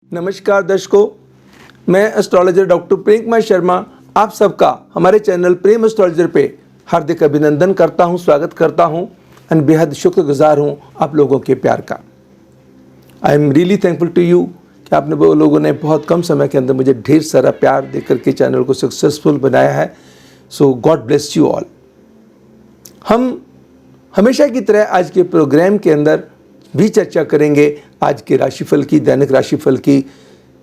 नमस्कार दर्शकों, मैं एस्ट्रोलॉजर डॉक्टर प्रेम कुमार शर्मा आप सबका हमारे चैनल प्रेम एस्ट्रोलॉजर पे हार्दिक अभिनंदन करता हूं, स्वागत करता हूं और बेहद शुक्रगुजार हूं आप लोगों के प्यार का। I am really thankful to you कि आपने वो लोगों ने बहुत कम समय के अंदर मुझे ढेर सारा प्यार दे करके चैनल को सक्सेसफुल बनाया है। सो गॉड ब्लेस यू ऑल। हम हमेशा की तरह आज के प्रोग्राम के अंदर भी चर्चा करेंगे आज के राशिफल की, दैनिक राशिफल की।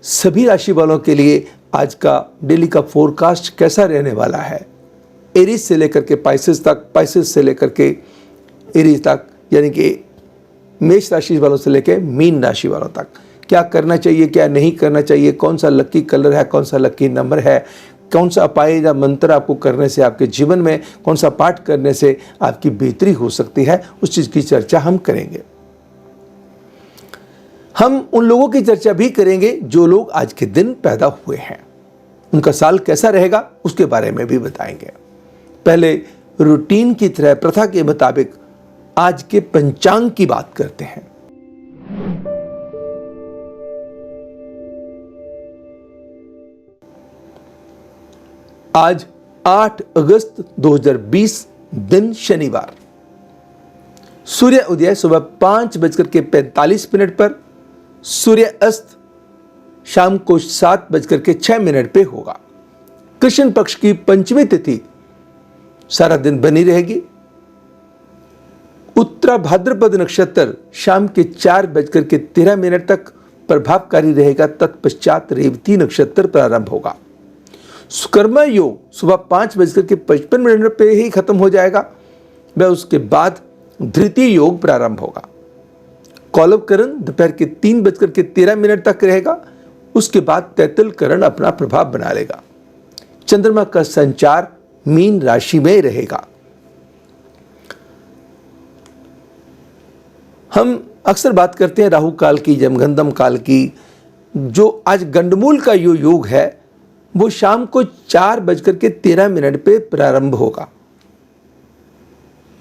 सभी राशि वालों के लिए आज का डेली का फोरकास्ट कैसा रहने वाला है, एरीज से लेकर के पाइसेस तक, पाइसेस से लेकर के एरीज तक, यानी कि मेष राशि वालों से लेकर मीन राशि वालों तक। क्या करना चाहिए, क्या नहीं करना चाहिए, कौन सा लकी कलर है, कौन सा लकी नंबर है, कौन सा उपाय या मंत्र आपको करने से आपके जीवन में, कौन सा पाठ करने से आपकी बेहतरी हो सकती है, उस चीज़ की चर्चा हम करेंगे। हम उन लोगों की चर्चा भी करेंगे जो लोग आज के दिन पैदा हुए हैं, उनका साल कैसा रहेगा उसके बारे में भी बताएंगे। पहले रूटीन की तरह प्रथा के मुताबिक आज के पंचांग की बात करते हैं। आज 8 अगस्त 2020 दिन शनिवार, सूर्य उदय सुबह 5:45 पर, सूर्य अस्त शाम को 7:06 पे होगा। कृष्ण पक्ष की पंचमी तिथि सारा दिन बनी रहेगी। उत्तरा भाद्रपद नक्षत्र शाम के 4:13 तक प्रभावकारी रहेगा। तत्पश्चात रेवती नक्षत्र प्रारंभ होगा। सुकर्मा योग सुबह 5:55 पे ही खत्म हो जाएगा व उसके बाद धृतीय योग प्रारंभ होगा। कौलवकरण दोपहर के 3:13 तक रहेगा। उसके बाद तैतलकरण अपना प्रभाव बना लेगा। चंद्रमा का संचार मीन राशि में रहेगा। हम अक्सर बात करते हैं राहु काल की, यमगंधम काल की। जो आज गंडमूल का यो योग है वो शाम को 4:13 पे प्रारंभ होगा।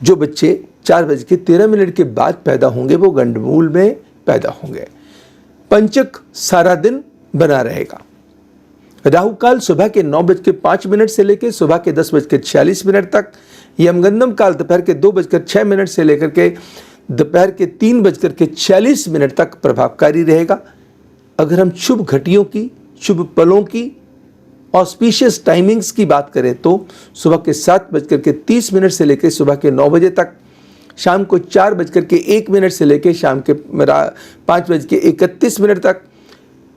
जो बच्चे 4:13 के बाद पैदा होंगे वो गंडमूल में पैदा होंगे। पंचक सारा दिन बना रहेगा। राहु काल सुबह के 9:05 से लेकर सुबह के 10:46 तक। यमगंधम काल दोपहर के 2:06 से लेकर के दोपहर के 3:46 तक प्रभावकारी रहेगा। अगर हम शुभ घटियों की, शुभ पलों की, ऑस्पिशियस टाइमिंग्स की बात करें तो सुबह के 7:30 से लेकर सुबह के 9 बजे तक, शाम को 4:01 से लेकर शाम के 5:31 तक,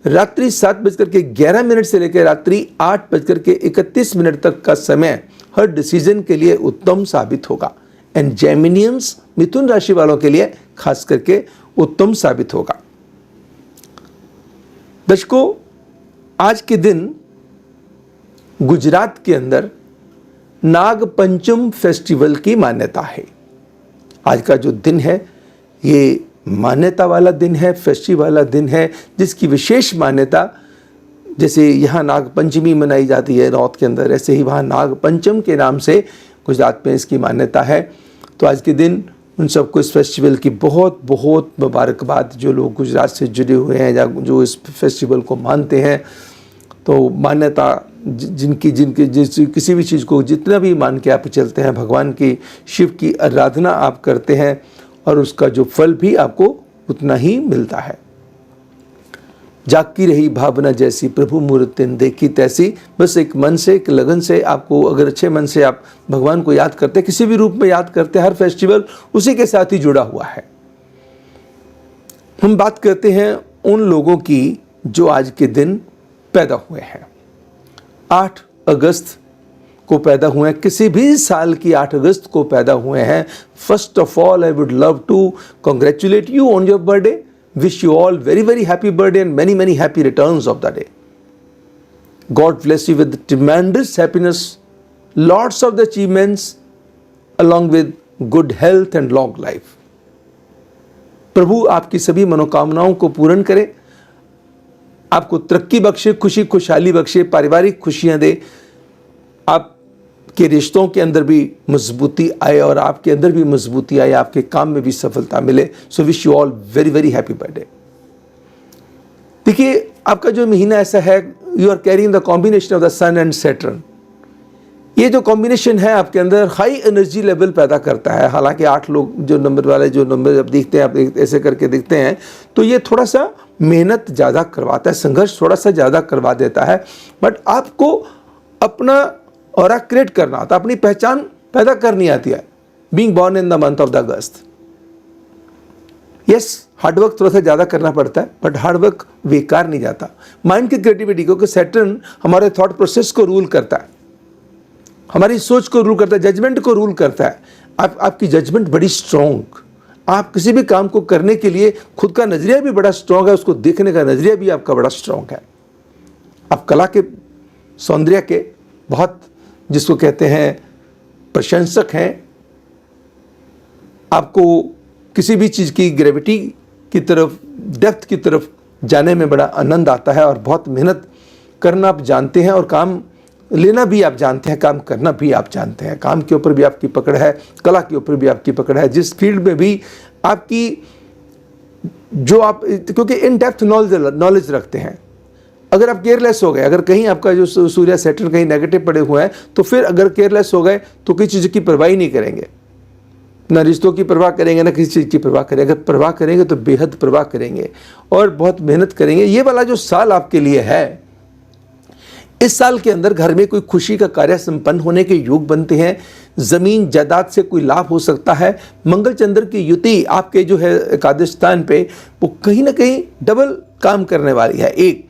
रात्रि 7:11 से लेकर रात्रि 8:31 तक का समय हर डिसीजन के लिए उत्तम साबित होगा। एंड जेमिनियंस मिथुन राशि वालों के लिए खास करके उत्तम साबित होगा। दर्शकों, आज के दिन गुजरात के अंदर नाग पंचम फेस्टिवल की मान्यता है। आज का जो दिन है ये मान्यता वाला दिन है, फेस्टिवल वाला दिन है, जिसकी विशेष मान्यता, जैसे यहाँ नाग पंचमी मनाई जाती है नॉर्थ के अंदर, ऐसे ही वहाँ नाग पंचम के नाम से गुजरात में इसकी मान्यता है। तो आज के दिन उन सबको इस फेस्टिवल की बहुत बहुत मुबारकबाद। जो लोग गुजरात से जुड़े हुए हैं या जो इस फेस्टिवल को मानते हैं, तो मान्यता किसी भी चीज़ को जितना भी मान के आप चलते हैं, भगवान की, शिव की आराधना आप करते हैं और उसका जो फल भी आपको उतना ही मिलता है। जागती रही भावना जैसी, प्रभु मूर्ति देखी तैसी। बस एक मन से, एक लगन से, आपको अगर अच्छे मन से आप भगवान को याद करते, किसी भी रूप में याद करते, हर फेस्टिवल उसी के साथ ही जुड़ा हुआ है। हम बात करते हैं उन लोगों की जो आज के दिन पैदा हुए हैं। 8 अगस्त को पैदा हुए हैं, किसी भी साल की 8 अगस्त को पैदा हुए हैं। First of all I would love to congratulate you on your birthday. Wish you all very very happy birthday and many many happy returns of the day. God bless you with tremendous happiness, lots of the achievements along with good health and long life। प्रभु आपकी सभी मनोकामनाओं को पूर्ण करे, आपको तरक्की बख्शे, खुशी खुशहाली बख्शे, पारिवारिक खुशियां दे, आपके रिश्तों के अंदर भी मजबूती आए और आपके अंदर भी मजबूती आए, आपके काम में भी सफलता मिले। So wish you all very very happy birthday. देखिए, आपका जो महीना ऐसा है, you are carrying the combination of the sun and Saturn. ये जो कॉम्बिनेशन है आपके अंदर हाई एनर्जी लेवल पैदा करता है। हालांकि 8 लोग जो नंबर वाले जो नंबर जब देखते हैं, आप ऐसे करके देखते हैं, तो ये थोड़ा सा मेहनत ज़्यादा करवाता है, संघर्ष थोड़ा सा ज़्यादा करवा देता है। बट आपको अपना ऑरा क्रिएट करना आता है, अपनी पहचान पैदा करनी आती है। Being born in the month of the August, yes, hard work थोड़ा सा ज़्यादा करना पड़ता है, बट हार्डवर्क बेकार नहीं जाता। माइंड की क्रिएटिविटी, क्योंकि सैटर्न हमारे थॉट प्रोसेस को रूल करता है, हमारी सोच को रूल करता है, जजमेंट को रूल करता है। आपकी जजमेंट बड़ी स्ट्रॉन्ग, आप किसी भी काम को करने के लिए खुद का नज़रिया भी बड़ा स्ट्रॉन्ग है, उसको देखने का नज़रिया भी आपका बड़ा स्ट्रॉन्ग है। आप कला के, सौंदर्य के बहुत, जिसको कहते हैं, प्रशंसक हैं। आपको किसी भी चीज़ की ग्रेविटी की तरफ, डेप्थ की तरफ जाने में बड़ा आनंद आता है, और बहुत मेहनत करना आप जानते हैं, और काम लेना भी आप जानते हैं, काम करना भी आप जानते हैं। काम के ऊपर भी आपकी पकड़ है, कला के ऊपर भी आपकी पकड़ है। जिस फील्ड में भी आपकी, जो आप, क्योंकि इन डेप्थ नॉलेज रखते हैं। अगर आप केयरलेस हो गए, अगर कहीं आपका जो सूर्य सैटर्न कहीं नेगेटिव पड़े हुए हैं, तो फिर अगर केयरलेस हो गए तो किसी चीज़ की परवाह ही नहीं करेंगे, ना रिश्तों की परवाह करेंगे, ना किसी चीज़ की परवाह करेंगे। अगर परवाह करेंगे तो बेहद परवाह करेंगे और बहुत मेहनत करेंगे। ये वाला जो साल आपके लिए है, इस साल के अंदर घर में कोई खुशी का कार्य संपन्न होने के योग बनते हैं। ज़मीन जायदाद से कोई लाभ हो सकता है। मंगल चंद्र की युति आपके जो है एकादश स्थान पे, वो कहीं ना कहीं डबल काम करने वाली है। एक,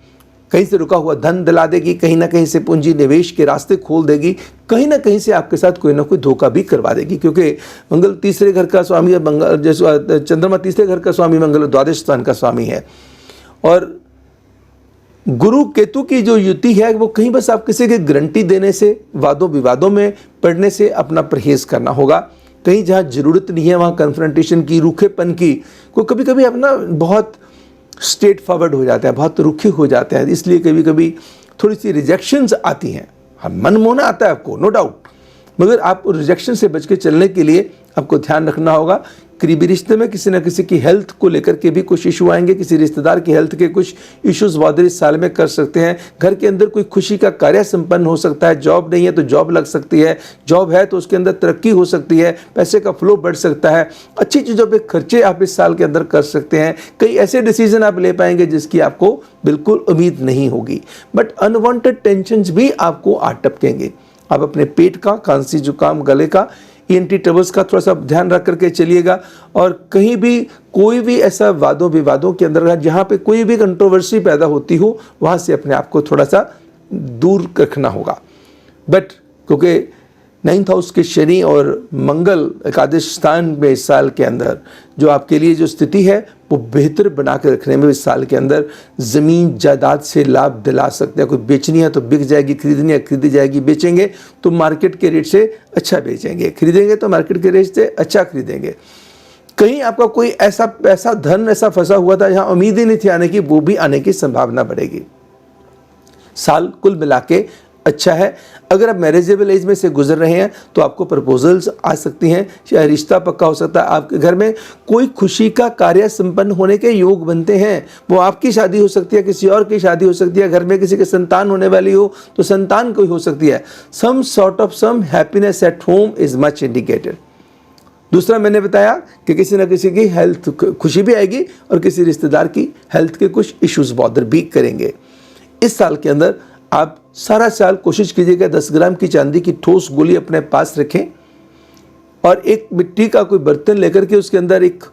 कहीं से रुका हुआ धन दिला देगी, कहीं ना कहीं से पूंजी निवेश के रास्ते खोल देगी, कहीं ना कहीं से आपके साथ कोई ना कोई धोखा भी करवा देगी। क्योंकि मंगल तीसरे घर का स्वामी है, मंगल जैसे चंद्रमा तीसरे घर का स्वामी, मंगल द्वादश स्थान का स्वामी है। और गुरु केतु की जो युति है, वो कहीं बस आप किसी के गारंटी देने से, वादों विवादों में पड़ने से अपना परहेज करना होगा। कहीं जहाँ जरूरत नहीं है वहाँ कन्फ्रंटेशन की, रूखेपन की, को कभी कभी अपना बहुत स्ट्रेट फॉरवर्ड हो जाता है, बहुत रुखे हो जाते हैं, इसलिए कभी कभी थोड़ी सी रिजेक्शंस आती हैं। हाँ, मनमोहना आता है आपको, नो डाउट, मगर आप रिजेक्शन से बच के चलने के लिए आपको ध्यान रखना होगा। करीबी रिश्ते में किसी न किसी की हेल्थ को लेकर के भी कुछ इशू आएंगे, किसी रिश्तेदार की हेल्थ के कुछ इश्यूज वादर इस साल में कर सकते हैं। घर के अंदर कोई खुशी का कार्य संपन्न हो सकता है। जॉब नहीं है तो जॉब लग सकती है, जॉब है तो उसके अंदर तरक्की हो सकती है, पैसे का फ्लो बढ़ सकता है, अच्छी चीज़ों पे खर्चे आप इस साल के अंदर कर सकते हैं। कई ऐसे डिसीजन आप ले पाएंगे जिसकी आपको बिल्कुल उम्मीद नहीं होगी। बट अनवांटेड टेंशन भी आपको आ टपकेंगे। आप अपने पेट का, खांसी जुकाम, गले का, ENT ट्रबल्स का थोड़ा सा ध्यान रख करके चलिएगा। और कहीं भी कोई भी ऐसा वादों विवादों के अंदर जहाँ पे कोई भी कंट्रोवर्सी पैदा होती हो, वहाँ से अपने आप को थोड़ा सा दूर रखना होगा। बट क्योंकि 9th हाउस के शनि और मंगल एकादश स्थान में इस साल के अंदर जो आपके लिए जो स्थिति है, वो बेहतर बना के रखने में इस साल के अंदर ज़मीन जायदाद से लाभ दिला सकते हैं। कोई बेचनी है तो बिक जाएगी, खरीदनी है खरीदी जाएगी। बेचेंगे तो मार्केट के रेट से अच्छा बेचेंगे, खरीदेंगे तो मार्केट के रेट से अच्छा खरीदेंगे। कहीं आपका कोई ऐसा पैसा, धन ऐसा फंसा हुआ था जहाँ उम्मीद ही नहीं थी आने की, वो भी आने की संभावना बढ़ेगी। साल कुल मिला के अच्छा है। अगर आप मैरिजेबल एज में से गुजर रहे हैं तो आपको प्रपोजल्स आ सकती हैं, या रिश्ता पक्का हो सकता है। आपके घर में कोई खुशी का कार्य संपन्न होने के योग बनते हैं। वो आपकी शादी हो सकती है, किसी और की शादी हो सकती है, घर में किसी के संतान होने वाली हो तो संतान कोई हो सकती है। Some sort of some happiness at home is much indicated. दूसरा, मैंने बताया कि किसी न किसी की हेल्थ खुशी भी आएगी और किसी रिश्तेदार की हेल्थ के कुछ इश्यूज बॉदर भी करेंगे। इस साल के अंदर आप सारा साल कोशिश कीजिएगा 10 ग्राम की चांदी की ठोस गोली अपने पास रखें, और एक मिट्टी का कोई बर्तन लेकर के उसके अंदर एक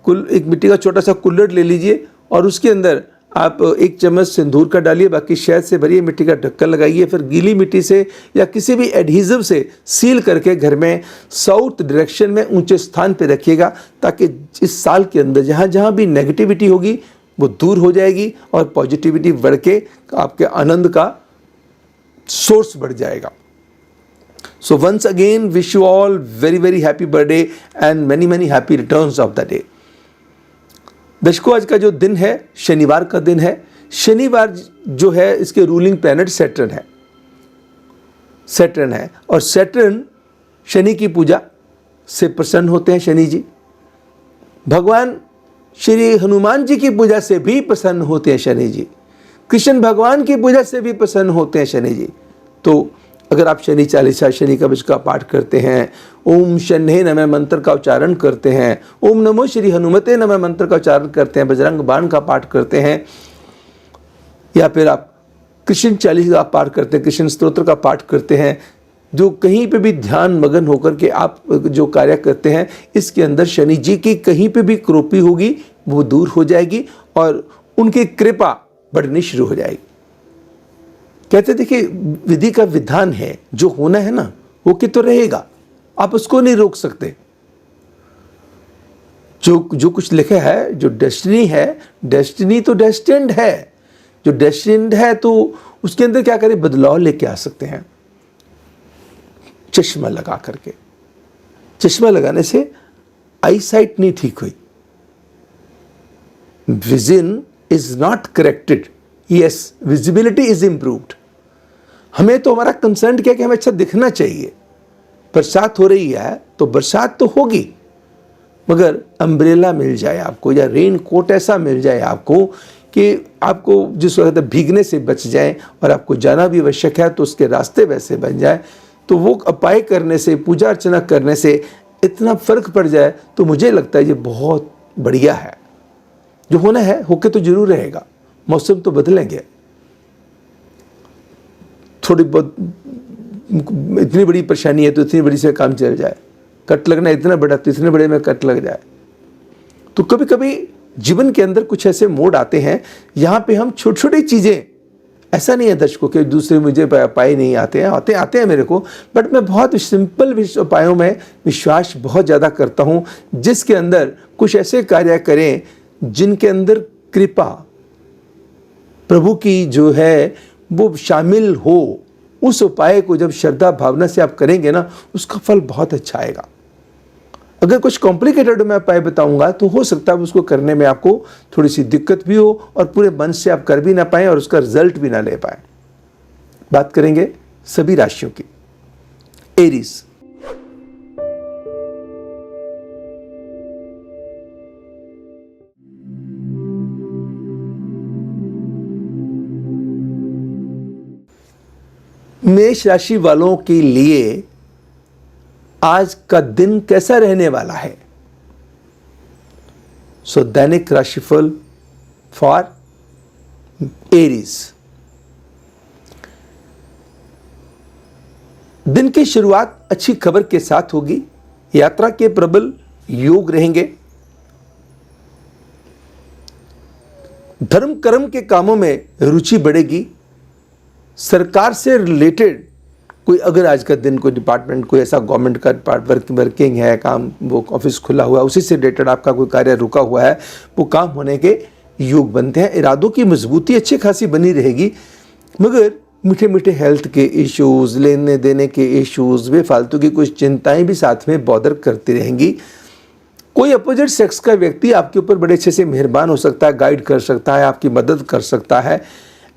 मिट्टी का छोटा सा कुल्हड़ ले लीजिए, और उसके अंदर आप 1 चम्मच सिंदूर का डालिए, बाकी शहद से भरिए, मिट्टी का ढक्कन लगाइए, फिर गीली मिट्टी से या किसी भी एडहेसिव से सील करके घर में साउथ डायरेक्शन में ऊंचे स्थान पे रखिएगा, ताकि इस साल के अंदर जहाँ जहाँ भी नेगेटिविटी होगी वो दूर हो जाएगी और पॉजिटिविटी बढ़ के आपके आनंद का सोर्स बढ़ जाएगा। So once again wish you all very very happy birthday and many many happy returns of the day. दर्शकों, आज का जो दिन है शनिवार का दिन है। शनिवार जो है इसके रूलिंग प्लैनेट सैटर्न है, और सैटर्न शनि की पूजा से प्रसन्न होते हैं। शनि जी भगवान श्री हनुमान जी की पूजा से भी प्रसन्न होते हैं शनि जी, कृष्ण भगवान की पूजा से भी प्रसन्न होते हैं शनि जी। तो अगर आप शनि चालीसा, शनि कवच का पाठ करते हैं, ओम शन्हे नमः मंत्र का उच्चारण करते हैं, ओम नमो श्री हनुमते नमः मंत्र का उच्चारण करते हैं, बजरंग बाण का पाठ करते हैं, या फिर आप कृष्ण चालीसा का पाठ करते हैं, कृष्ण स्तोत्र का पाठ करते हैं, जो कहीं पे भी ध्यान मगन होकर के आप जो कार्य करते हैं, इसके अंदर शनि जी की कहीं पे भी क्रोपी होगी वो दूर हो जाएगी और उनकी कृपा बढ़नी शुरू हो जाएगी। कहते देखिए, विधि का विधान है, जो होना है ना वो कि तो रहेगा, आप उसको नहीं रोक सकते। जो कुछ लिखा है, जो डेस्टिनी है, डेस्टिनी तो डेस्टिन्ड है, जो डेस्टिन्ड है तो उसके अंदर क्या करें, बदलाव लेके आ सकते हैं। चश्मा लगा करके, चश्मा लगाने से आई साइट नहीं ठीक हुई, vision is not corrected, yes visibility is improved. हमें तो हमारा कंसर्न क्या है कि हमें अच्छा दिखना चाहिए। बरसात हो रही है तो बरसात तो होगी, मगर अम्ब्रेला मिल जाए आपको, या रेन कोट ऐसा मिल जाए आपको कि आपको जिस वक्त भीगने से बच जाए, और आपको जाना भी आवश्यक है तो उसके रास्ते वैसे बन जाए, तो वो उपाय करने से, पूजा अर्चना करने से इतना फर्क पड़ जाए, तो मुझे लगता है ये बहुत बढ़िया है। जो होना है होके तो जरूर रहेगा, मौसम तो बदलेंगे, थोड़ी बहुत इतनी बड़ी परेशानी है तो इतनी बड़ी से काम चल जाए, कट लगना इतना बड़ा तो इतने बड़े में कट लग जाए। तो कभी कभी जीवन के अंदर कुछ ऐसे मोड आते हैं यहाँ पे हम छोटी छोटी चीज़ें, ऐसा नहीं है दर्शकों के दूसरे मुझे उपाय नहीं आते हैं, आते हैं मेरे को, बट मैं बहुत सिंपल उपायों में विश्वास बहुत ज़्यादा करता हूँ, जिसके अंदर कुछ ऐसे कार्य करें जिनके अंदर कृपा प्रभु की जो है वो शामिल हो। उस उपाय को जब श्रद्धा भावना से आप करेंगे ना, उसका फल बहुत अच्छा आएगा। अगर कुछ कॉम्प्लिकेटेड मैं उपाय बताऊंगा तो हो सकता है उसको करने में आपको थोड़ी सी दिक्कत भी हो और पूरे मन से आप कर भी ना पाए और उसका रिजल्ट भी ना ले पाए। बात करेंगे सभी राशियों की। एरीज, मेष राशि वालों के लिए आज का दिन कैसा रहने वाला है? दैनिक राशिफल फॉर एरीज। दिन की शुरुआत अच्छी खबर के साथ होगी, यात्रा के प्रबल योग रहेंगे, धर्म कर्म के कामों में रुचि बढ़ेगी, सरकार से रिलेटेड कोई अगर आज का दिन कोई डिपार्टमेंट, कोई ऐसा गवर्नमेंट का वर्किंग है काम, वो ऑफिस खुला हुआ है, उसी से रिलेटेड आपका कोई कार्य रुका हुआ है, वो काम होने के योग बनते हैं। इरादों की मजबूती अच्छी खासी बनी रहेगी, मगर मीठे मीठे हेल्थ के इश्यूज, लेने देने के इश्यूज, बेफालतू की कुछ चिंताएं भी साथ में बॉदर करती रहेंगी। कोई अपोजिट सेक्स का व्यक्ति आपके ऊपर बड़े अच्छे से मेहरबान हो सकता है, गाइड कर सकता है, आपकी मदद कर सकता है,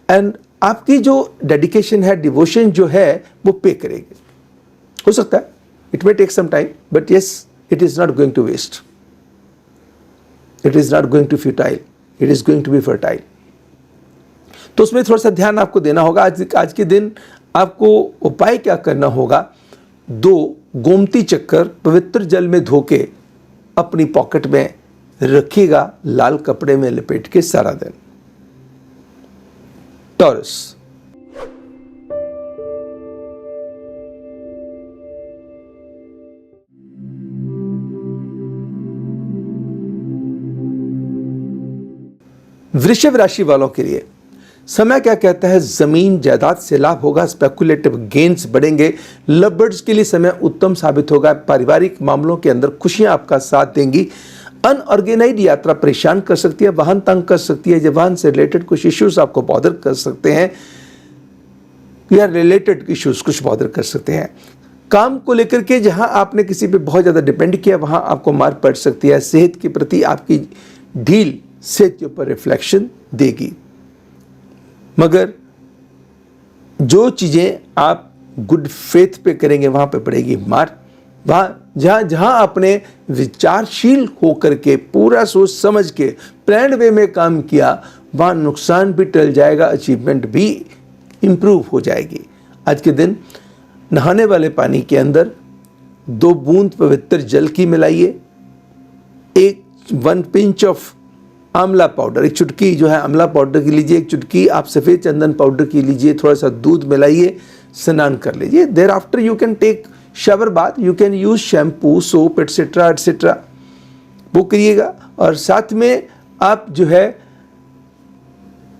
एंड आपकी जो डेडिकेशन है, डिवोशन जो है, वो पे करेगी। हो सकता है it may take some time, but yes it is not going to waste, it is not going to futile, it is going to be fertile. तो उसमें थोड़ा सा ध्यान आपको देना होगा। आज के दिन आपको उपाय क्या करना होगा, 2 गोमती चक्कर पवित्र जल में धो के अपनी पॉकेट में रखिएगा, लाल कपड़े में लपेट के सारा दिन। टॉरस, वृषभ राशि वालों के लिए समय क्या कहता है, जमीन जायदाद से लाभ होगा, स्पेकुलेटिव गेन्स बढ़ेंगे, लवर्स के लिए समय उत्तम साबित होगा, पारिवारिक मामलों के अंदर खुशियां आपका साथ देंगी। अनऑर्गेनाइज्ड यात्रा परेशान कर सकती है, वाहन तंग कर सकती है, वाहन से रिलेटेड कुछ इश्यूज आपको बॉदर कर सकते हैं, या रिलेटेड इश्यूज कुछ बॉदर कर सकते हैं। काम को लेकर के जहां आपने किसी पे बहुत ज़्यादा डिपेंड किया, वहां आपको मार पड़ सकती है। सेहत के प्रति आपकी ढील सेहत के ऊपर रिफ्लेक्शन देगी, मगर जो चीज़ें आप गुड फेथ पे करेंगे वहां पे पड़ेगी मार। वहां जहाँ जहाँ आपने विचारशील होकर के पूरा सोच समझ के प्लान्ड वे में काम किया, वहाँ नुकसान भी टल जाएगा, अचीवमेंट भी इम्प्रूव हो जाएगी। आज के दिन नहाने वाले पानी के अंदर 2 बूंद पवित्र जल की मिलाइए, 1 पिंच ऑफ आंवला पाउडर, 1 चुटकी जो है आंवला पाउडर की लीजिए, 1 चुटकी आप सफ़ेद चंदन पाउडर की लीजिए, थोड़ा सा दूध मिलाइए, स्नान कर लीजिए। Thereafter you can take shower bath, you can use shampoo, soap etcetera etcetera, वो करिएगा। और साथ में आप जो है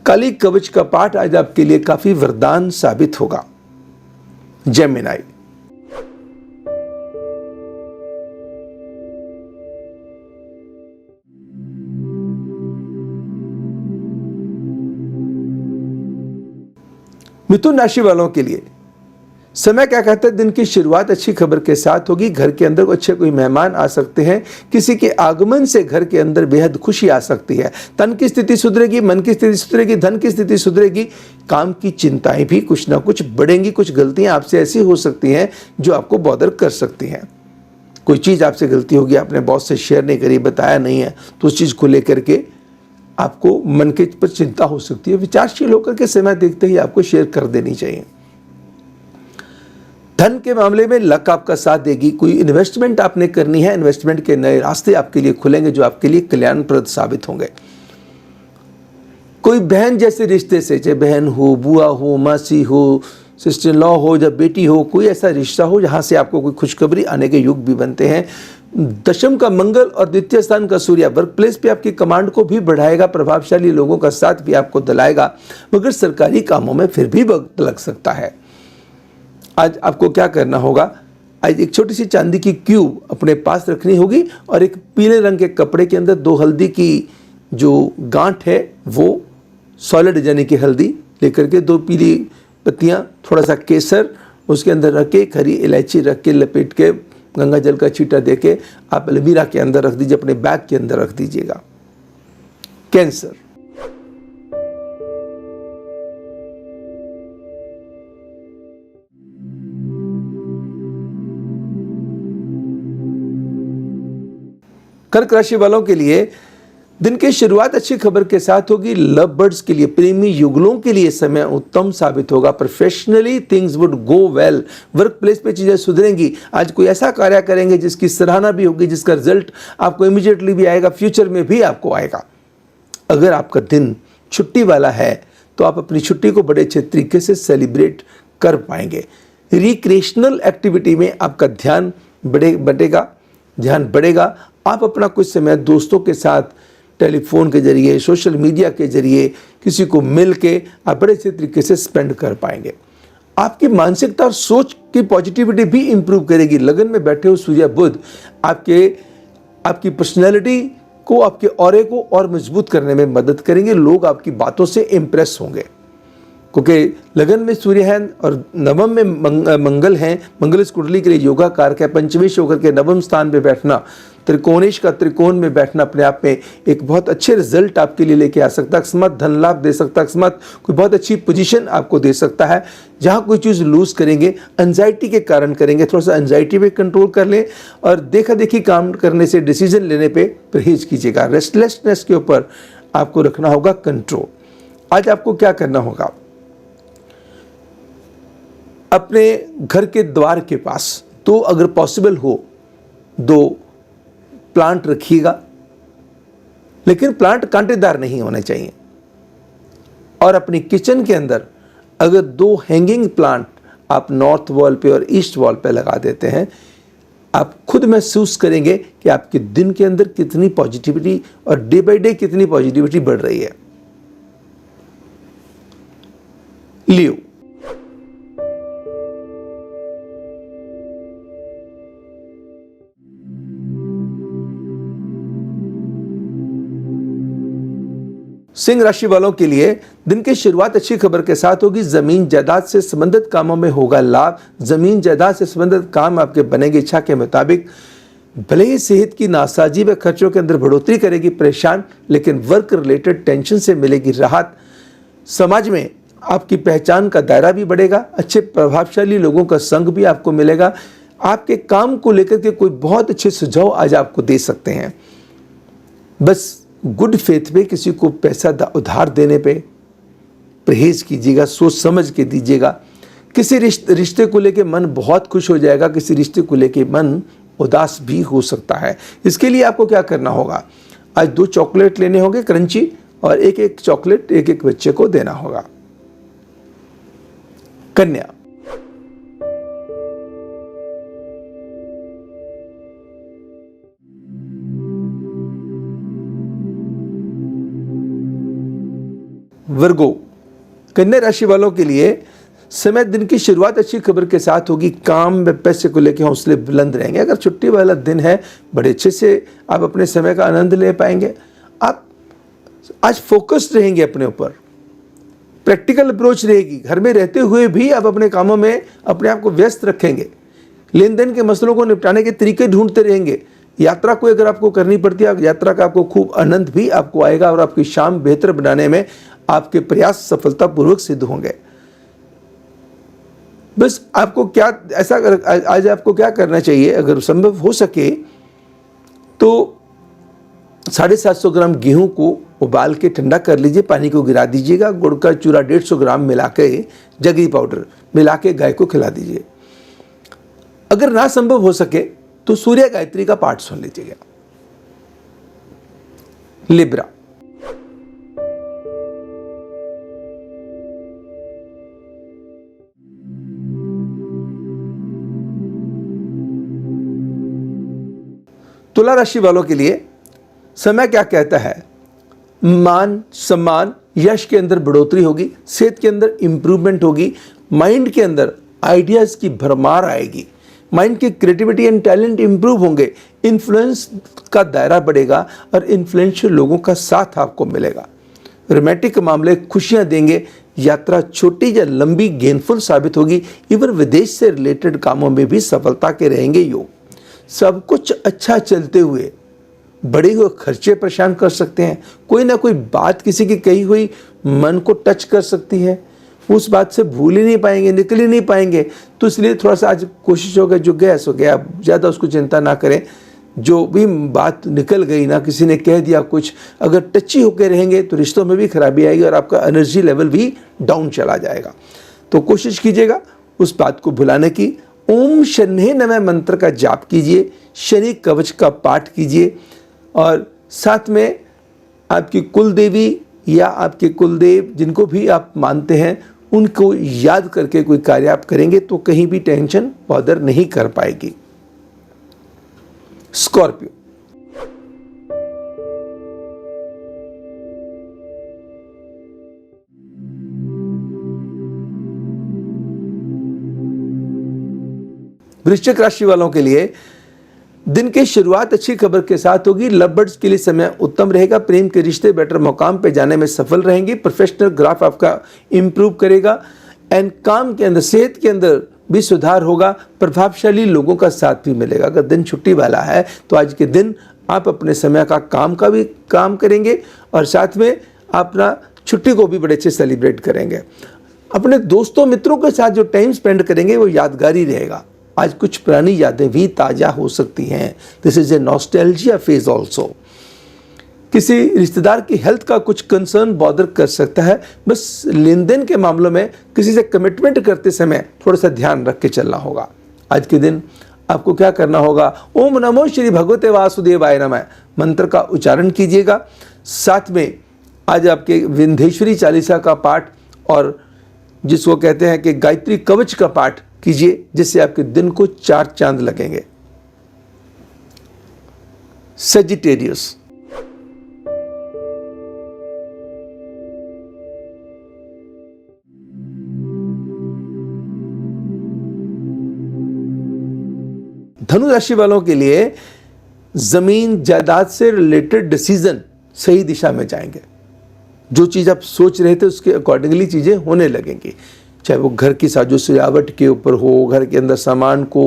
काली कवच का पाठ आज आपके लिए काफ़ी वरदान साबित होगा। जेमिनी, मिथुन राशि वालों के लिए समय क्या कहता है, दिन की शुरुआत अच्छी खबर के साथ होगी। घर के अंदर अच्छे कोई मेहमान आ सकते हैं, किसी के आगमन से घर के अंदर बेहद खुशी आ सकती है। तन की स्थिति सुधरेगी, मन की स्थिति सुधरेगी, धन की स्थिति सुधरेगी, काम की चिंताएं भी कुछ ना कुछ बढ़ेंगी। कुछ गलतियां आपसे ऐसी हो सकती हैं जो आपको बॉदर कर सकती हैं। कोई चीज़ आपसे गलती होगी, आपने बॉस से शेयर नहीं करी, बताया नहीं है, तो उस चीज़ को लेकर के आपको मन के पर चिंता हो सकती है। विचारशील होकर के समय देखते ही आपको शेयर कर देनी चाहिए। धन के मामले में लक आपका साथ देगी। कोई इन्वेस्टमेंट आपने करनी है, इन्वेस्टमेंट के नए रास्ते आपके लिए खुलेंगे जो आपके लिए कल्याणप्रद साबित होंगे। कोई बहन जैसे रिश्ते से, चाहे बहन हो, बुआ हो, मासी हो, सिस्टर इन लॉ हो या बेटी हो, कोई ऐसा रिश्ता हो जहां से आपको कोई खुशखबरी आने के युग भी बनते हैं। दशम का मंगल और द्वितीय स्थान का सूर्य वर्क प्लेस पे आपकी कमांड को भी बढ़ाएगा, प्रभावशाली लोगों का साथ भी आपको दिलाएगा, मगर सरकारी कामों में फिर भी वक्त लग सकता है। आज आपको क्या करना होगा, आज एक छोटी सी चांदी की क्यूब अपने पास रखनी होगी और एक पीले रंग के कपड़े के अंदर 2 हल्दी की जो गांठ है वो सॉलिड यानी कि हल्दी लेकर के, 2 पीली पत्तियां, थोड़ा सा केसर उसके अंदर रख के, हरी इलायची रख के लपेट के, गंगा जल का छींटा देके आप अलमीरा के अंदर रख दीजिए, अपने बैग के अंदर रख दीजिएगा। कैंसर, कर्क राशि वालों के लिए दिन की शुरुआत अच्छी खबर के साथ होगी। लव बर्ड्स के लिए, प्रेमी युगलों के लिए समय उत्तम साबित होगा। Professionally things would go well, work place पे चीज़ें सुधरेंगी। आज कोई ऐसा कार्य करेंगे जिसकी सराहना भी होगी, जिसका रिजल्ट आपको इमीडिएटली भी आएगा, फ्यूचर में भी आपको आएगा। अगर आपका दिन छुट्टी वाला है तो आप अपनी छुट्टी को बड़े अच्छे तरीके से सेलिब्रेट कर पाएंगे। रिक्रिएशनल एक्टिविटी में आपका ध्यान बढ़ेगा। आप अपना कुछ समय दोस्तों के साथ टेलीफोन के जरिए, सोशल मीडिया के जरिए किसी को मिल के आप बड़े अच्छे तरीके से स्पेंड कर पाएंगे। आपकी मानसिकता और सोच की पॉजिटिविटी भी इंप्रूव करेगी। लगन में बैठे हो सूर्य बुध आपकी पर्सनैलिटी को, आपके ऑरे को और मजबूत करने में मदद करेंगे। लोग आपकी बातों से इम्प्रेस होंगे क्योंकि लगन में सूर्य है और नवम में मंगल है। मंगल इस कुंडली के लिए योगा कारक है। पंचमेश होकर के नवम स्थान पे बैठना, त्रिकोणेश का त्रिकोण में बैठना अपने आप में एक बहुत अच्छे रिजल्ट आपके लिए लेके आ सकता है। अकस्मात धन लाभ दे सकता है, अकस्मात कोई बहुत अच्छी पोजीशन आपको दे सकता है। जहाँ कोई चीज़ लूज करेंगे, एंजाइटी के कारण करेंगे, थोड़ा सा एंजाइटी पे कंट्रोल कर लें और देखा देखी काम करने से, डिसीजन लेने पे परहेज कीजिएगा। रेस्टलेसनेस के ऊपर आपको रखना होगा कंट्रोल। आज आपको क्या करना होगा, अपने घर के द्वार के पास तो अगर पॉसिबल हो 2 प्लांट रखिएगा, लेकिन प्लांट कांटेदार नहीं होने चाहिए। और अपनी किचन के अंदर अगर 2 हैंगिंग प्लांट आप नॉर्थ वॉल पे और ईस्ट वॉल पे लगा देते हैं, आप खुद महसूस करेंगे कि आपके दिन के अंदर कितनी पॉजिटिविटी और डे बाय डे कितनी पॉजिटिविटी बढ़ रही है। लियो, सिंह राशि वालों के लिए दिन की शुरुआत अच्छी खबर के साथ होगी। जमीन जायदाद से संबंधित कामों में होगा लाभ। जमीन जायदाद से संबंधित काम आपके बनेंगे इच्छा के मुताबिक। भले ही सेहत की नासाजी व खर्चों के अंदर बढ़ोतरी करेगी परेशान, लेकिन वर्क रिलेटेड टेंशन से मिलेगी राहत। समाज में आपकी पहचान का दायरा भी बढ़ेगा। अच्छे प्रभावशाली लोगों का संग भी आपको मिलेगा। आपके काम को लेकर के कोई बहुत अच्छे सुझाव आज आपको दे सकते हैं। बस गुड फेथ में किसी को पैसा उधार देने पे परहेज कीजिएगा, सोच समझ के दीजिएगा। किसी रिश्ते को लेके मन बहुत खुश हो जाएगा, किसी रिश्ते को लेके मन उदास भी हो सकता है। इसके लिए आपको क्या करना होगा, आज 2 चॉकलेट लेने होंगे क्रंची, और एक एक चॉकलेट एक एक बच्चे को देना होगा। कन्या, वर्गो, कन्या राशि वालों के लिए समय दिन की शुरुआत अच्छी खबर के साथ होगी। काम में पैसे को लेकर हौसले बुलंद रहेंगे। अगर छुट्टी वाला दिन है, बड़े अच्छे से आप अपने समय का आनंद ले पाएंगे। आप आज फोकस्ड रहेंगे अपने ऊपर, प्रैक्टिकल अप्रोच रहेगी। घर में रहते हुए भी आप अपने कामों में अपने आप को व्यस्त रखेंगे। लेन देन के मसलों को निपटाने के तरीके ढूंढते रहेंगे। यात्रा को अगर आपको करनी पड़ती है, यात्रा का आपको खूब आनंद भी आपको आएगा और आपकी शाम बेहतर बनाने में आपके प्रयास सफलतापूर्वक सिद्ध होंगे। बस आपको क्या ऐसा आज आपको क्या करना चाहिए, अगर संभव हो सके तो 750 ग्राम गेहूं को उबाल के ठंडा कर लीजिए, पानी को गिरा दीजिएगा, गुड़ का चूरा 150 ग्राम मिला के, जगरी पाउडर मिला के गाय को खिला दीजिए। अगर ना संभव हो सके तो सूर्य गायत्री का पाठ सुन लीजिएगा। लिब्रा, तुला राशि वालों के लिए समय क्या कहता है, मान सम्मान यश के अंदर बढ़ोतरी होगी, सेहत के अंदर इंप्रूवमेंट होगी, माइंड के अंदर आइडियाज की भरमार आएगी, माइंड की क्रिएटिविटी एंड टैलेंट इंप्रूव होंगे, इन्फ्लुएंस का दायरा बढ़ेगा और इन्फ्लुएंशियल लोगों का साथ आपको मिलेगा। रोमांटिक मामले खुशियां देंगे, यात्रा छोटी या लंबी गेनफुल साबित होगी। इवन विदेश से रिलेटेड कामों में भी सफलता के रहेंगे योग। सब कुछ अच्छा चलते हुए बड़े हुए खर्चे परेशान कर सकते हैं। कोई ना कोई बात किसी की कही हुई मन को टच कर सकती है, उस बात से भूल ही नहीं पाएंगे, निकल ही नहीं पाएंगे। तो इसलिए थोड़ा सा आज कोशिश होगा, जो गया सो गया, ज़्यादा उसको चिंता ना करें। जो भी बात निकल गई ना, किसी ने कह दिया कुछ, अगर टची होकर रहेंगे तो रिश्तों में भी खराबी आएगी और आपका एनर्जी लेवल भी डाउन चला जाएगा। तो कोशिश कीजिएगा उस बात को भुलाने की। ओम शन्हे नमः मंत्र का जाप कीजिए, शनि कवच का पाठ कीजिए और साथ में आपकी कुल देवी या आपके कुलदेव जिनको भी आप मानते हैं उनको याद करके कोई कार्य आप करेंगे तो कहीं भी टेंशन बॉदर नहीं कर पाएगी। स्कॉर्पियो, वृश्चिक राशि वालों के लिए दिन की शुरुआत अच्छी खबर के साथ होगी। लव बर्ड्स के लिए समय उत्तम रहेगा। प्रेम के रिश्ते बेटर मुकाम पे जाने में सफल रहेंगे। प्रोफेशनल ग्राफ आपका इंप्रूव करेगा एंड काम के अंदर, सेहत के अंदर भी सुधार होगा। प्रभावशाली लोगों का साथ भी मिलेगा। अगर दिन छुट्टी वाला है तो आज के दिन आप अपने समय का काम करेंगे और साथ में अपना छुट्टी को भी बड़े अच्छे सेलिब्रेट करेंगे। अपने दोस्तों मित्रों के साथ जो टाइम स्पेंड करेंगे वो यादगारी रहेगा। आज कुछ पुरानी यादें भी ताज़ा हो सकती हैं। This is a nostalgia phase also. किसी रिश्तेदार की हेल्थ का कुछ कंसर्न बॉदर कर सकता है। बस लेन देन के मामलों में किसी से कमिटमेंट करते समय थोड़ा सा ध्यान रख के चलना होगा। आज के दिन आपको क्या करना होगा, ओम नमो श्री भगवते वासुदेवाय नमः मंत्र का उच्चारण कीजिएगा। साथ में आज आपके विंध्येश्वरी चालीसा का पाठ और जिसको कहते हैं कि गायत्री कवच का पाठ कीजिए, जिससे आपके दिन को 4 चांद लगेंगे। सजिटेरियस, धनु राशि वालों के लिए जमीन जायदाद से रिलेटेड डिसीजन सही दिशा में जाएंगे। जो चीज़ आप सोच रहे थे उसके अकॉर्डिंगली चीज़ें होने लगेंगी। चाहे वो घर की साजो सजावट के ऊपर हो, घर के अंदर सामान को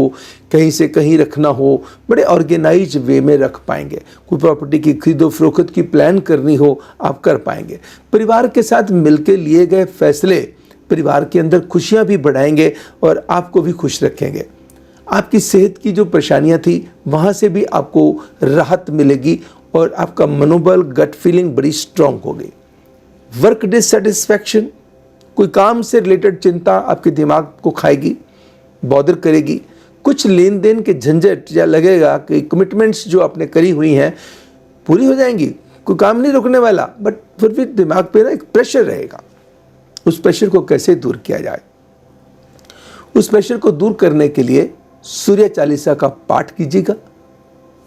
कहीं से कहीं रखना हो, बड़े ऑर्गेनाइज वे में रख पाएंगे। कोई प्रॉपर्टी की खरीदो फरोख्त की प्लान करनी हो, आप कर पाएंगे। परिवार के साथ मिलकर लिए गए फैसले परिवार के अंदर खुशियां भी बढ़ाएंगे और आपको भी खुश रखेंगे। आपकी सेहत की जो परेशानियां थी वहाँ से भी आपको राहत मिलेगी और आपका मनोबल, गट फीलिंग बड़ी स्ट्रांग होगी। वर्क डिससेटिस्फैक्शन, कोई काम से रिलेटेड चिंता आपके दिमाग को खाएगी, बॉदर करेगी। कुछ लेन देन के झंझट, या लगेगा कि कमिटमेंट्स जो आपने करी हुई हैं पूरी हो जाएंगी, कोई काम नहीं रुकने वाला, बट फिर भी दिमाग पे ना एक प्रेशर रहेगा। उस प्रेशर को कैसे दूर किया जाए? उस प्रेशर को दूर करने के लिए सूर्य चालीसा का पाठ कीजिएगा।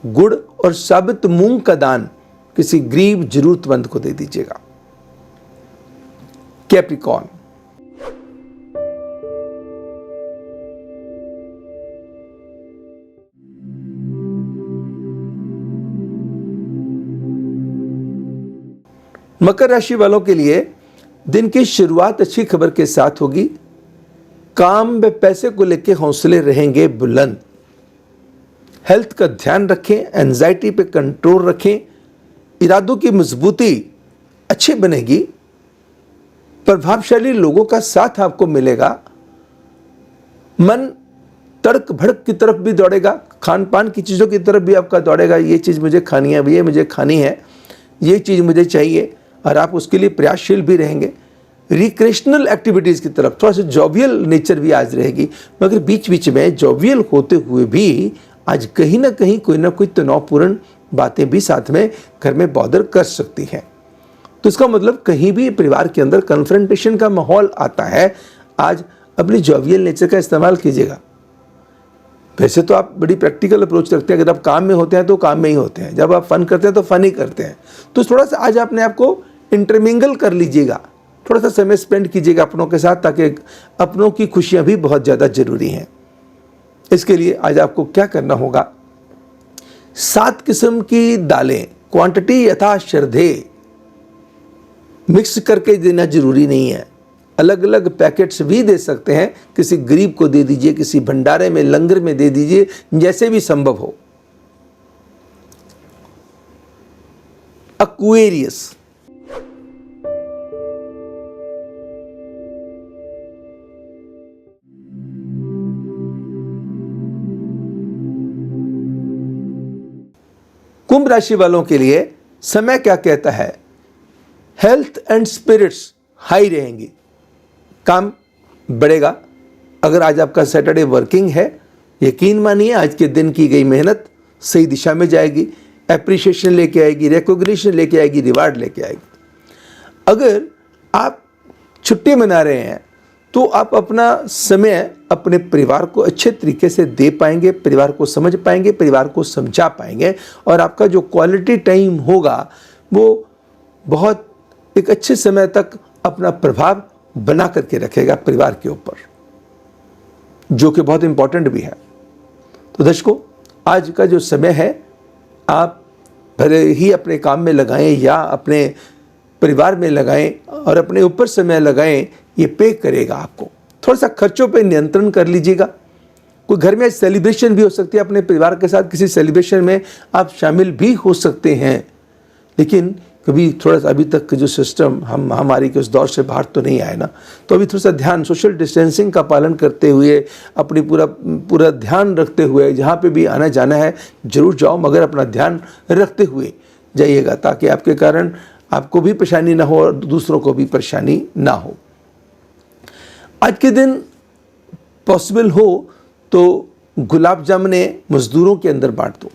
गुड़ और साबित मूंग का दान किसी गरीब जरूरतमंद को दे दीजिएगा। कैप्रिकॉर्न, मकर राशि वालों के लिए दिन की शुरुआत अच्छी खबर के साथ होगी। काम व पैसे को लेकर हौसले रहेंगे बुलंद। हेल्थ का ध्यान रखें, एंजाइटी पे कंट्रोल रखें। इरादों की मजबूती अच्छी बनेगी। प्रभावशाली लोगों का साथ आपको मिलेगा। मन तड़क भड़क की तरफ भी दौड़ेगा, खान पान की चीज़ों की तरफ भी आपका दौड़ेगा। ये चीज़ मुझे खानी है, ये मुझे खानी है, ये चीज़ मुझे चाहिए, और आप उसके लिए प्रयासशील भी रहेंगे। रिक्रिएशनल एक्टिविटीज़ की तरफ थोड़ा सा जॉवियल नेचर भी आज रहेगी, मगर बीच बीच में जॉवियल होते हुए भी आज कहीं ना कहीं कोई ना कोई तनावपूर्ण बातें भी साथ में घर में बॉदर कर सकती हैं। तो इसका मतलब कहीं भी परिवार के अंदर कन्फ्रंटेशन का माहौल आता है। आज अपनी जॉवियल नेचर का इस्तेमाल कीजिएगा। वैसे तो आप बड़ी प्रैक्टिकल अप्रोच रखते हैं, अगर आप काम में होते हैं तो काम में ही होते हैं, जब आप फन करते हैं तो फन ही करते हैं। तो थोड़ा सा आज अपने आप को इंटरमिंगल कर लीजिएगा, थोड़ा सा समय स्पेंड कीजिएगा अपनों के साथ, ताकि अपनों की खुशियां भी बहुत ज़्यादा जरूरी हैं। इसके लिए आज आपको क्या करना होगा, 7 किस्म की दालें, क्वांटिटी यथा श्रद्धे, मिक्स करके देना जरूरी नहीं है। अलग अलग पैकेट्स भी दे सकते हैं, किसी गरीब को दे दीजिए, किसी भंडारे में, लंगर में दे दीजिए, जैसे भी संभव हो। एक्वेरियस, कुंभ राशि वालों के लिए समय क्या कहता है? हेल्थ एंड स्पिरिट्स हाई रहेंगी, काम बढ़ेगा। अगर आज आपका सैटरडे वर्किंग है, यकीन मानिए आज के दिन की गई मेहनत सही दिशा में जाएगी, एप्रिशिएशन लेके आएगी, रिकॉग्निशन लेके आएगी, रिवार्ड लेके आएगी। अगर आप छुट्टी मना रहे हैं तो आप अपना समय अपने परिवार को अच्छे तरीके से दे पाएंगे, परिवार को समझ पाएंगे, परिवार को समझा पाएंगे, और आपका जो क्वालिटी टाइम होगा वो बहुत एक अच्छे समय तक अपना प्रभाव बना करके रखेगा परिवार के ऊपर, जो कि बहुत इंपॉर्टेंट भी है। तो दर्शकों, आज का जो समय है आप भले ही अपने काम में लगाएं या अपने परिवार में लगाएं और अपने ऊपर समय लगाएं, ये पे करेगा आपको। थोड़ा सा खर्चों पे नियंत्रण कर लीजिएगा। कोई घर में सेलिब्रेशन भी हो सकती है, अपने परिवार के साथ किसी सेलिब्रेशन में आप शामिल भी हो सकते हैं, लेकिन कभी थोड़ा सा अभी तक जो सिस्टम हम महामारी के उस दौर से बाहर तो नहीं आए ना, तो अभी थोड़ा सा ध्यान सोशल डिस्टेंसिंग का पालन करते हुए, अपनी पूरा ध्यान रखते हुए, जहाँ पे भी आना जाना है जरूर जाओ, मगर अपना ध्यान रखते हुए जाइएगा, ताकि आपके कारण आपको भी परेशानी ना हो और दूसरों को भी परेशानी ना हो। आज के दिन पॉसिबल हो तो गुलाब जामुने मजदूरों के अंदर बांट दो।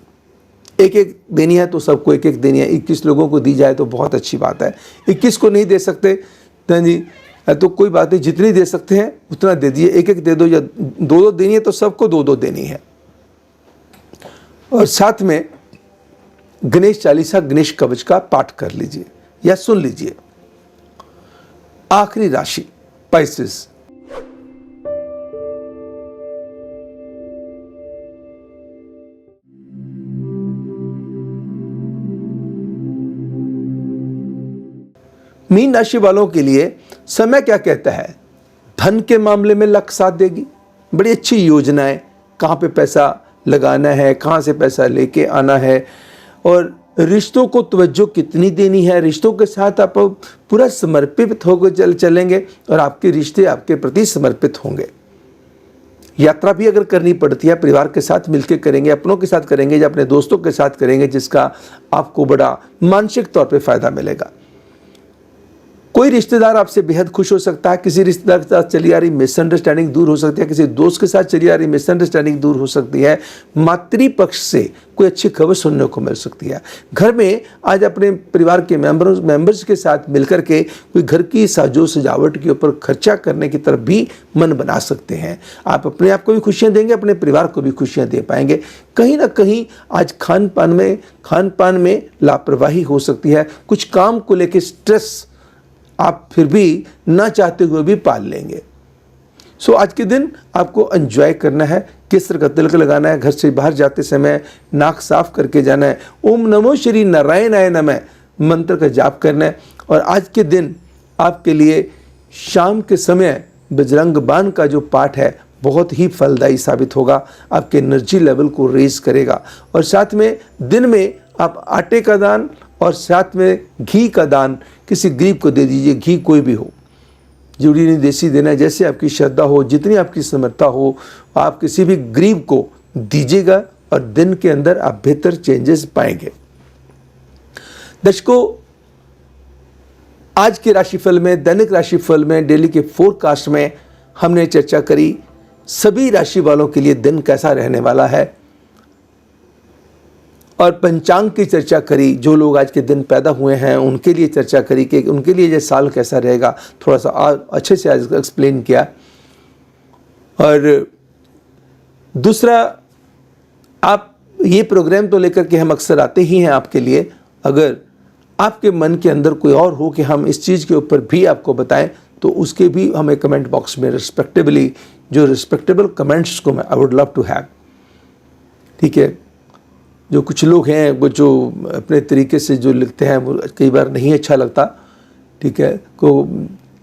एक एक देनी है तो सबको एक एक देनी है, 21 लोगों को दी जाए तो बहुत अच्छी बात है। 21 को नहीं दे सकते तो कोई बात नहीं, जितनी दे सकते हैं उतना दे दिए, एक एक दे दो, या 2-2 देनी है तो सबको 2-2 देनी है। और साथ में गणेश चालीसा, गणेश कवच का पाठ कर लीजिए या सुन लीजिए। आखिरी राशि पाइसेस, मीन राशि वालों के लिए समय क्या कहता है? धन के मामले में लक साथ देगी, बड़ी अच्छी योजनाएं, कहाँ पे पैसा लगाना है, कहाँ से पैसा लेके आना है, और रिश्तों को तवज्जो कितनी देनी है। रिश्तों के साथ आप पूरा समर्पित होकर चलेंगे और आपके रिश्ते आपके प्रति समर्पित होंगे। यात्रा भी अगर करनी पड़ती है परिवार के साथ मिलकर करेंगे, अपनों के साथ करेंगे या अपने दोस्तों के साथ करेंगे, जिसका आपको बड़ा मानसिक तौर पे फ़ायदा मिलेगा। कोई रिश्तेदार आपसे बेहद खुश हो सकता है, किसी रिश्तेदार के साथ चली आ रही मिसअंडरस्टैंडिंग दूर हो सकती है, किसी दोस्त के साथ चली आ रही मिसअंडरस्टैंडिंग दूर हो सकती है, मातृपक्ष से कोई अच्छी खबर सुनने को मिल सकती है। घर में आज अपने परिवार के मेंबर्स के साथ मिलकर के कोई घर की साजो सजावट के ऊपर खर्चा करने की तरफ भी मन बना सकते हैं। आप अपने आप को भी खुशियाँ देंगे, अपने परिवार को भी खुशियाँ दे पाएंगे। कहीं ना कहीं आज खान पान में लापरवाही हो सकती है, कुछ काम को लेकर स्ट्रेस आप फिर भी ना चाहते हुए भी पाल लेंगे। सो आज के दिन आपको एंजॉय करना है, केसर का तिलक लगाना है, घर से बाहर जाते समय नाक साफ करके जाना है, ओम नमो श्री नारायणाय नमः मंत्र का जाप करना है। और आज के दिन आपके लिए शाम के समय बजरंग बाण का जो पाठ है बहुत ही फलदायी साबित होगा, आपके एनर्जी लेवल को रेज करेगा। और साथ में दिन में आप आटे का दान और साथ में घी का दान किसी गरीब को दे दीजिए। घी कोई भी हो, जरूरी नहीं देसी देना है, जैसे आपकी श्रद्धा हो, जितनी आपकी समर्था हो, आप किसी भी गरीब को दीजिएगा और दिन के अंदर आप बेहतर चेंजेस पाएंगे। दर्शकों, आज के राशिफल में, दैनिक राशिफल में, डेली के फोरकास्ट में हमने चर्चा करी सभी राशि वालों के लिए दिन कैसा रहने वाला है, और पंचांग की चर्चा करी। जो लोग आज के दिन पैदा हुए हैं उनके लिए चर्चा करी कि उनके लिए ये साल कैसा रहेगा, थोड़ा सा अच्छे से आज एक्सप्लेन किया। और दूसरा, आप ये प्रोग्राम तो लेकर के हम अक्सर आते ही हैं आपके लिए। अगर आपके मन के अंदर कोई और हो कि हम इस चीज़ के ऊपर भी आपको बताएं, तो उसके भी हमें कमेंट बॉक्स में रिस्पेक्टेबल कमेंट्स को मैं I would love to have. ठीक है, जो कुछ लोग हैं वो जो अपने तरीके से जो लिखते हैं वो कई बार नहीं अच्छा लगता, ठीक है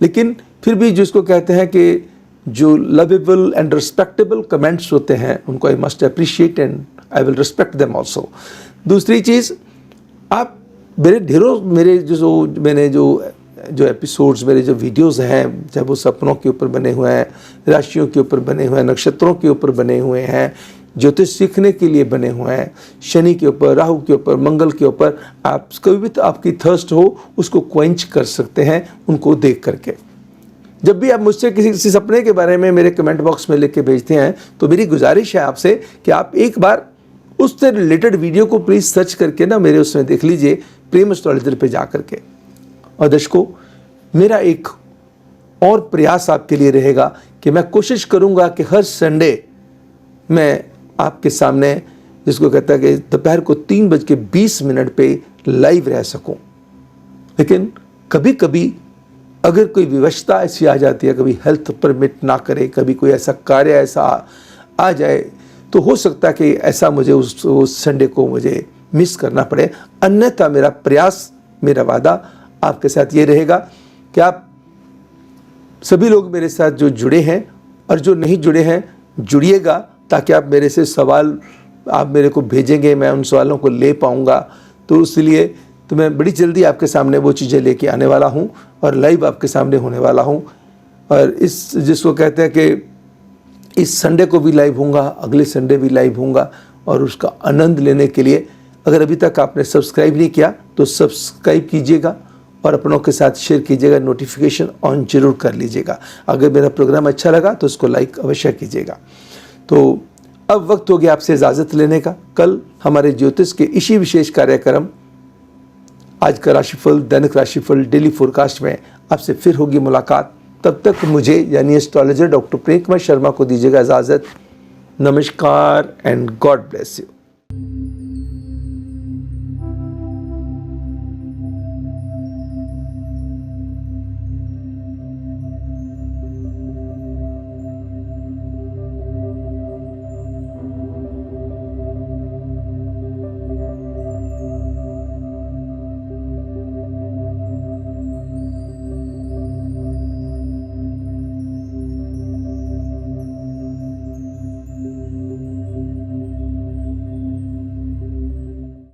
लेकिन फिर भी जिसको कहते हैं कि जो लवेबल एंड रिस्पेक्टेबल कमेंट्स होते हैं उनको I must appreciate and I will respect them also. दूसरी चीज़, आप मेरे जो एपिसोड्स, मेरे जो वीडियोस हैं, चाहे वो सपनों के ऊपर बने हुए हैं, राशियों के ऊपर बने हुए हैं, नक्षत्रों के ऊपर बने हुए हैं, ज्योतिष सीखने के लिए बने हुए हैं, शनि के ऊपर, राहु के ऊपर, मंगल के ऊपर, आप कभी भी तो आपकी थर्स्ट हो उसको क्वेंच कर सकते हैं उनको देख करके। जब भी आप मुझसे किसी सपने के बारे में मेरे कमेंट बॉक्स में लिख के भेजते हैं तो मेरी गुजारिश है आपसे कि आप एक बार उससे रिलेटेड वीडियो को प्लीज़ सर्च करके ना मेरे उसमें देख लीजिए, प्रेम एस्ट्रोलॉजर पे जा करके। और दर्शकों, मेरा एक और प्रयास आपके लिए रहेगा कि मैं कोशिश करूँगा कि हर संडे मैं आपके सामने, जिसको कहता है कि दोपहर को 3:20 पे लाइव रह सकूं। लेकिन कभी कभी अगर कोई विवशता ऐसी आ जाती है, कभी हेल्थ परमिट ना करे, कभी कोई ऐसा कार्य ऐसा आ जाए, तो हो सकता है कि ऐसा मुझे उस संडे को मुझे मिस करना पड़े। अन्यथा मेरा प्रयास, मेरा वादा आपके साथ ये रहेगा कि आप सभी लोग मेरे साथ जो जुड़े हैं और जो नहीं जुड़े हैं जुड़िएगा, ताकि आप मेरे से सवाल आप मेरे को भेजेंगे, मैं उन सवालों को ले पाऊँगा। तो इसलिए तो मैं बड़ी जल्दी आपके सामने वो चीज़ें लेके आने वाला हूँ और लाइव आपके सामने होने वाला हूँ। और इस जिसको कहते हैं कि इस संडे को भी लाइव होऊंगा, अगले संडे भी लाइव होऊंगा। और उसका आनंद लेने के लिए अगर अभी तक आपने सब्सक्राइब नहीं किया तो सब्सक्राइब कीजिएगा और अपनों के साथ शेयर कीजिएगा, नोटिफिकेशन ऑन जरूर कर लीजिएगा। अगर मेरा प्रोग्राम अच्छा लगा तो उसको लाइक अवश्य कीजिएगा। तो अब वक्त हो गया आपसे इजाज़त लेने का। कल हमारे ज्योतिष के इसी विशेष कार्यक्रम आज का राशिफल, दैनिक राशिफल, डेली फोरकास्ट में आपसे फिर होगी मुलाकात। तब तक मुझे यानी एस्ट्रोलॉजर डॉक्टर प्रेम कुमार शर्मा को दीजिएगा इजाज़त। नमस्कार एंड गॉड ब्लेस यू।